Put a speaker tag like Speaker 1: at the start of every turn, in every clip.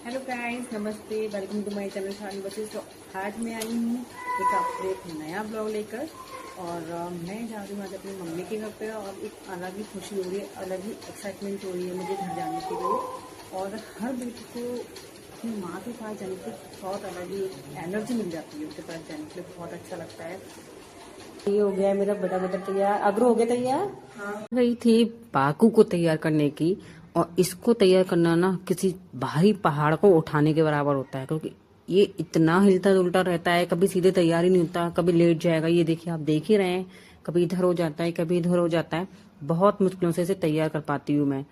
Speaker 1: Hello guys, नमस्ते, welcome to my channel शान buses. तो आज मैं आई हूँ एक नया ब्लॉग लेकर और मैं जा रही हूँ आज अपनी मम्मी के घर पे और एक अलग ही खुशी हो रही है, अलग ही एक्साइटमेंट हो रही है मुझे घर जाने के लिए। और हर बेटी को अपनी माँ के पास जाने की बहुत अलग ही एनर्जी मिल जाती है, उसके पास जाने के लिए बहुत अच्छा लगता है। ये हो गया मेरा बड़ा बेटा तैयार, अग्र हो गया तैयार। हाँ, गई थी बाकू को तैयार करने की और इसको तैयार करना ना किसी भारी पहाड़ को उठाने के बराबर होता है, क्योंकि ये इतना हिलता जुलता रहता है, कभी सीधे तैयार ही नहीं होता, कभी लेट जाएगा। ये देखिए, आप देख ही रहे हैं, कभी इधर हो जाता है, कभी इधर हो जाता है। बहुत मुश्किलों से इसे तैयार कर पाती हूँ मैं।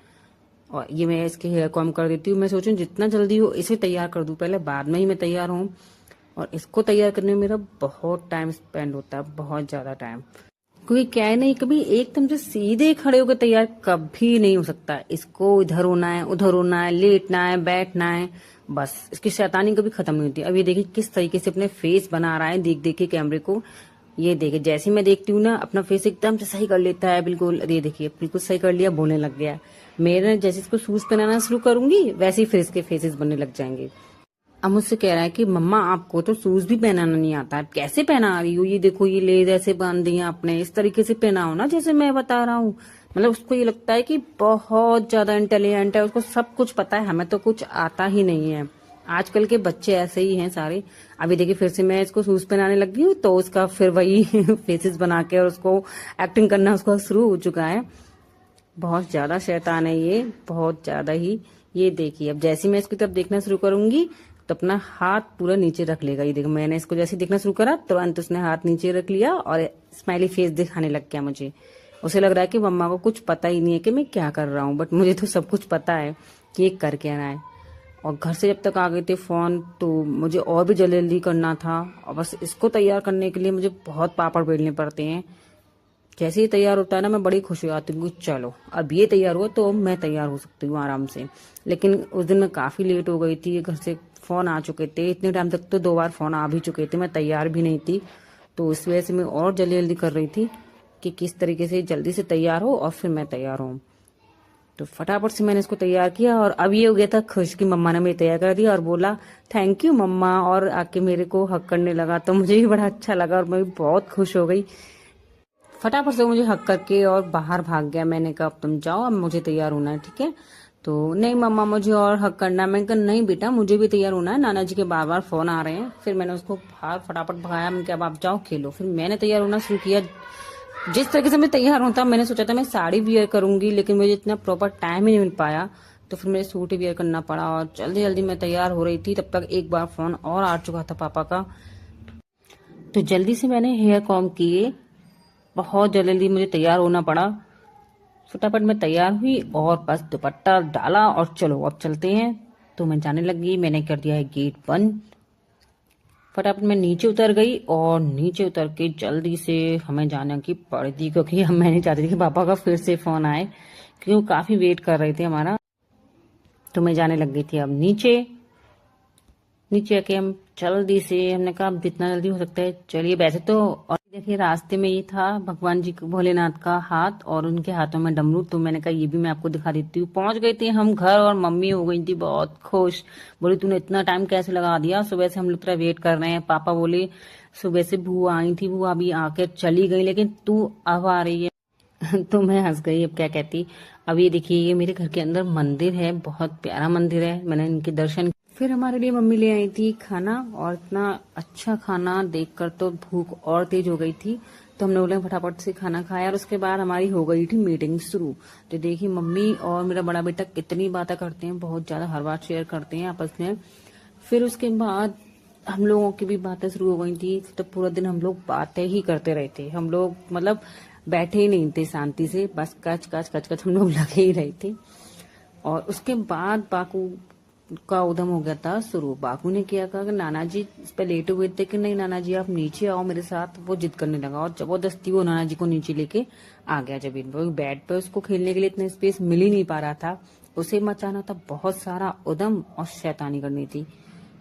Speaker 1: और ये मैं इसके हेयर कॉम कर देती हूँ। मैं सोचूं जितना जल्दी हो इसे तैयार कर दूं पहले, बाद में ही मैं तैयार हूँ। और इसको तैयार करने में मेरा बहुत टाइम स्पेंड होता है, बहुत ज्यादा टाइम। क्योंकि क्या है नहीं, कभी एकदम से सीधे खड़े होकर तैयार कभी नहीं हो सकता। इसको इधर होना है, उधर होना है, लेटना है, बैठना है, बस इसकी शैतानी कभी खत्म नहीं होती। अब ये देखिए किस तरीके से अपने फेस बना रहा है, देख देख के कैमरे को। ये देखिए जैसे मैं देखती हूँ ना, अपना फेस एकदम से सही कर लेता है बिल्कुल। ये देखिए बिल्कुल सही कर लिया, बोलने लग गया। मेरे जैसे इसको शूज पहनाना शुरू करूंगी वैसे ही फिर इसके फेसेस बनने लग जाएंगे। अब मुझसे कह रहा है कि मम्मा आपको तो शूज भी पहनाना नहीं आता है, कैसे पहना रही हो? ये देखो, ये लेस ऐसे बांध दी है आपने, इस तरीके से पहनाओ ना जैसे मैं बता रहा हूँ। मतलब उसको ये लगता है कि बहुत ज्यादा इंटेलिजेंट है, उसको सब कुछ पता है, हमें तो कुछ आता ही नहीं है। आजकल के बच्चे ऐसे ही हैं सारे। अभी देखिए फिर से मैं इसको शूज पहनाने लगी हूँ तो उसका फिर वही फेसेस बना के और उसको एक्टिंग करना उसका शुरू हो चुका है। बहुत ज्यादा शैतान है ये, बहुत ज्यादा ही। ये देखिए अब जैसे मैं इसकी तरफ देखना शुरू करूंगी तो अपना हाथ पूरा नीचे रख लेगा। ये देखो, मैंने इसको जैसे देखना शुरू करा तुरंत उसने हाथ नीचे रख लिया और स्माइली फेस दिखाने लग गया मुझे। उसे लग रहा है कि मम्मा को कुछ पता ही नहीं है कि मैं क्या कर रहा हूँ, बट मुझे तो सब कुछ पता है कि ये कर क्या रहा है। और घर से जब तक आ गए थे फोन तो मुझे और भी जल्दी जल्दी करना था, और बस इसको तैयार करने के लिए मुझे बहुत पापड़ बेलने पड़ते हैं। जैसे ही तैयार होता है ना, मैं बड़ी खुशी आती हूँ कि चलो अब ये तैयार हुआ तो मैं तैयार हो सकती हूँ आराम से। लेकिन उस दिन मैं काफी लेट हो गई थी, घर से फोन आ चुके थे, इतने टाइम तक तो 2 बार फोन आ भी चुके थे, मैं तैयार भी नहीं थी। तो इस वजह से मैं और जल्दी जल्दी कर रही थी कि किस तरीके से जल्दी से तैयार हो और फिर मैं तैयार हूँ। तो फटाफट से मैंने इसको तैयार किया और अब ये हो गया था खुश कि मम्मा ने मेरी तैयार कर दिया और बोला थैंक यू मम्मा, और आके मेरे को हक करने लगा। तो मुझे भी बड़ा अच्छा लगा और मैं भी बहुत खुश हो गई। फटाफट से मुझे हक करके और बाहर भाग गया। मैंने कहा अब तुम जाओ, अब मुझे तैयार होना है, ठीक है? तो नहीं मम्मा मुझे और हक करना है। मैंने कहा नहीं बेटा, मुझे भी तैयार होना है, नाना जी के बार बार फोन आ रहे हैं। फिर मैंने उसको बाहर फटाफट भगाया। मैंने कहा अब आप जाओ खेलो। फिर मैंने तैयार होना शुरू किया। जिस तरीके से मैं तैयार होता, मैंने सोचा था मैं साड़ी वियर करूंगी, लेकिन मुझे इतना प्रॉपर टाइम ही नहीं मिल पाया, तो फिर मुझे सूट ही वियर करना पड़ा। और जल्दी जल्दी मैं तैयार हो रही थी, तब तक एक बार फोन और आ चुका था पापा का। तो जल्दी से मैंने हेयर कॉम किए, बहुत जल्दी मुझे तैयार होना पड़ा। फटाफट मैं तैयार हुई और बस दुपट्टा डाला और चलो अब चलते हैं। तो मैं जाने लगी, मैंने कर दिया है गेट बंद। फटाफट मैं नीचे उतर गई और नीचे उतर के जल्दी से हमें जाने की पड़ी थी, क्योंकि हम मैं नहीं चाहती थी कि पापा का फिर से फोन आए, क्योंकि वो काफी वेट कर रहे थे हमारा। तो मैं जाने लग गई थी अब नीचे। नीचे आके हम जल्दी से, हमने कहा अब जितना जल्दी हो सकता है चलिए। वैसे तो और देखिए रास्ते में ये था भगवान जी भोलेनाथ का हाथ और उनके हाथों में डमरू, तो मैंने कहा ये भी मैं आपको दिखा देती हूँ। पहुंच गए थे हम घर और मम्मी हो गई थी बहुत खुश। बोली तूने इतना टाइम कैसे लगा दिया, सुबह से हम लोग तेरा वेट कर रहे हैं। पापा बोले सुबह से बुआ आई थी, बुआ अभी आके चली गई, लेकिन तू अब आ रही है। तो मैं हंस गई, अब क्या कहती। अब ये देखिए, ये मेरे घर के अंदर मंदिर है, बहुत प्यारा मंदिर है। मैंने इनके दर्शन, फिर हमारे लिए मम्मी ले आई थी खाना, और इतना अच्छा खाना देखकर तो भूख और तेज हो गई थी। तो हमने बोले फटाफट से खाना खाया और उसके बाद हमारी हो गई थी मीटिंग शुरू। तो देखिए मम्मी और मेरा बड़ा बेटा कितनी बातें करते हैं, बहुत ज्यादा हर बात शेयर करते हैं आपस में। फिर उसके बाद हम लोगों की भी बातें शुरू हो गई थी। तो पूरा दिन हम लोग बातें ही करते रहे थे। हम लोग मतलब बैठे ही नहीं थे शांति से, बस कच कच कच कच हम लोग लगे ही रहे थे। और उसके बाद बाकू का उधम हो गया था शुरू। बाकू ने क्या कहा कि नाना जी इस पे लेटे हुए थे कि नहीं नाना जी आप नीचे आओ मेरे साथ। वो जिद करने लगा और जबरदस्ती वो नाना जी को नीचे लेके आ गया जमीन पर। बेड पे उसको खेलने के लिए इतना स्पेस मिल ही नहीं पा रहा था। उसे मचाना था बहुत सारा उधम और शैतानी करनी थी।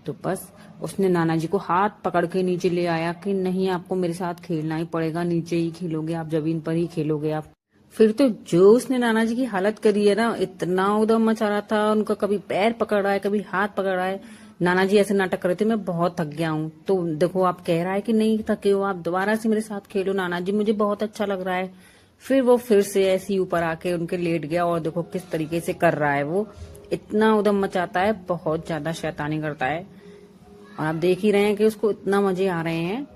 Speaker 1: तो बस उसने नाना जी को हाथ पकड़ के नीचे ले आया कि नहीं आपको मेरे साथ खेलना ही पड़ेगा, नीचे ही खेलोगे आप, जमीन पर ही खेलोगे आप। फिर तो जो उसने नाना जी की हालत करी है ना, इतना उधम मचा रहा था उनका, कभी पैर पकड़ रहा है कभी हाथ पकड़ रहा है। नाना जी ऐसे नाटक कर रहे थे मैं बहुत थक गया हूँ, तो देखो आप कह रहा है कि नहीं थके हो, आप दोबारा से मेरे साथ खेलो नाना जी, मुझे बहुत अच्छा लग रहा है। फिर वो फिर से ऐसे ही ऊपर आके उनके लेट गया, और देखो किस तरीके से कर रहा है वो, इतना उधम मचाता है, बहुत ज्यादा शैतानी करता है। और आप देख ही रहे हैं कि उसको इतना मजे आ रहे हैं,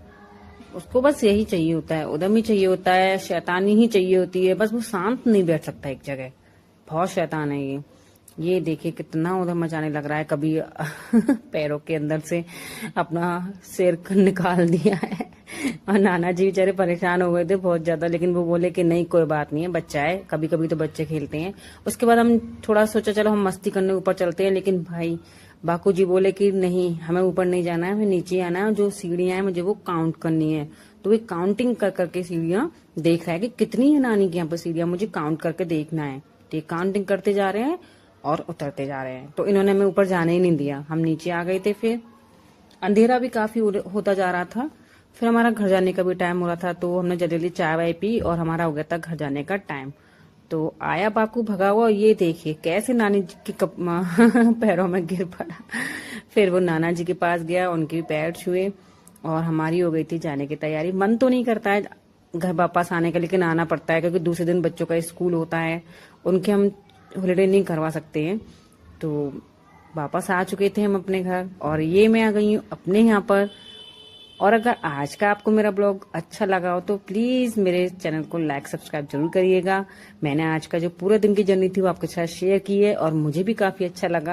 Speaker 1: उसको बस यही चाहिए होता है, उदम ही चाहिए होता है, शैतानी ही चाहिए होती है, बस वो शांत नहीं बैठ सकता एक जगह। बहुत शैतान है ये देखिए कितना उधम मचाने लग रहा है, कभी पैरों के अंदर से अपना सिर निकाल दिया है। और नाना जी बेचारे परेशान हो गए थे बहुत ज्यादा, लेकिन वो बोले कि नहीं कोई बात नहीं है, बच्चा है, कभी कभी तो बच्चे खेलते हैं। उसके बाद हम थोड़ा सोचा चलो हम मस्ती करने ऊपर चलते हैं, लेकिन भाई बाकू जी बोले कि नहीं हमें ऊपर नहीं जाना है, हमें नीचे आना है, जो सीढ़ियां हैं मुझे वो काउंट करनी है। तो वे काउंटिंग कर करके सीढ़ियां देख रहा है कि कितनी है नानी के यहाँ पर सीढ़ियां, मुझे काउंट करके देखना है। तो ये काउंटिंग करते जा रहे हैं और उतरते जा रहे हैं, तो इन्होंने हमें ऊपर जाने ही नहीं दिया, हम नीचे आ गए थे। फिर अंधेरा भी काफी होता जा रहा था, फिर हमारा घर जाने का भी टाइम हो रहा था, तो हमने जल्दी जल्दी चाय वाय पी और हमारा हो गया था घर जाने का टाइम। तो आया बाकू भगा हुआ, ये देखिए कैसे नानी जी के पैरों में गिर पड़ा। फिर वो नाना जी के पास गया, उनके भी पैर छुए, और हमारी हो गई थी जाने की तैयारी। मन तो नहीं करता है घर वापस आने का, लेकिन आना पड़ता है क्योंकि दूसरे दिन बच्चों का स्कूल होता है, उनके हम हॉलीडे नहीं करवा सकते हैं। तो वापस आ चुके थे हम अपने घर, और ये मैं आ गई हूँ अपने यहाँ पर। और अगर आज का आपको मेरा ब्लॉग अच्छा लगा हो तो प्लीज मेरे चैनल को लाइक सब्सक्राइब जरूर करिएगा। मैंने आज का जो पूरे दिन की जर्नी थी वो आपके साथ शेयर की है, और मुझे भी काफी अच्छा लगा।